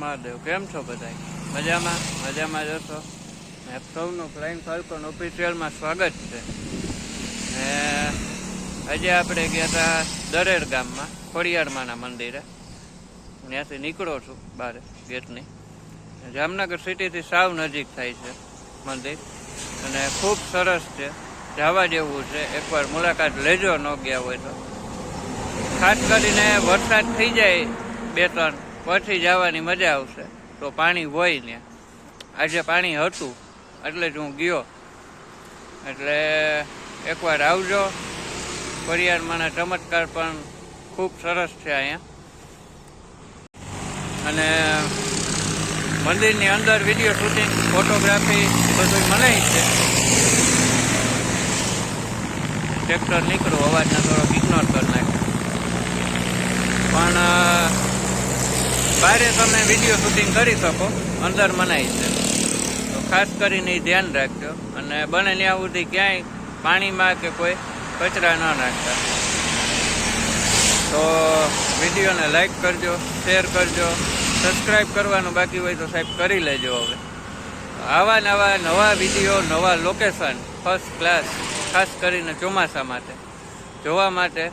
મહાદેવ, કેમ છો બધા? મજામાં? મજામાં જ હશો. સૌનું ફ્લાઇંગ ફાલ્કન ઓફિશિયલમાં સ્વાગત છે. આજે આપણે ગયા હતા દરેર ગામમાં ખોડિયારમાંના મંદિરે. ત્યાંથી નીકળો છું બહાર ગેટની. જામનગર સિટીથી સાવ નજીક થાય છે મંદિર અને ખૂબ સરસ છે, જવા જેવું છે. એકવાર મુલાકાત લેજો ન ગયા હોય તો. ખાસ કરીને વરસાદ થઈ જાય 2-3 પછી જવાની મજા આવશે. તો પાણી હોય ને, આજે પાણી હતું એટલે જ હું ગયો. એટલે એકવાર આવજો. ખોડિયારમાંના ચમત્કાર પણ ખૂબ સરસ છે અહીંયા. અને મંદિરની અંદર વિડીયો શૂટિંગ, ફોટોગ્રાફી બધું મનાય છે. ટ્રેક્ટર નીકળું, અવાજના થોડોક ઇગ્નોર કરી નાખ્યો. પણ બહાર તમે વિડીયો શૂટિંગ કરી શકો, અંદર મનાય છે. તો ખાસ કરીને એ ધ્યાન રાખજો. અને બને ત્યાં સુધી ક્યાંય પાણીમાં કે કોઈ કચરા ન નાખતા. તો વિડીયોને લાઈક કરજો, શેર કરજો, સબસ્ક્રાઈબ કરવાનું બાકી હોય તો સાહેબ કરી લેજો. હવે આવા નવા વિડીયો, નવા લોકેશન ફર્સ્ટ ક્લાસ, ખાસ કરીને ચોમાસા માટે. જોવા માટે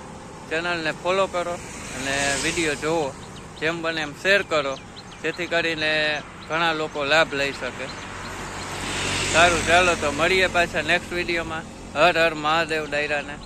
ચેનલને ફોલો કરો અને વિડીયો જોવો, જેમ બને એમ શેર કરો, જેથી કરીને ઘણા લોકો લાભ લઈ શકે. સારું, ચાલો તો મળીએ પાછા નેક્સ્ટ વિડીયોમાં. હર હર મહાદેવ ડાયરાને.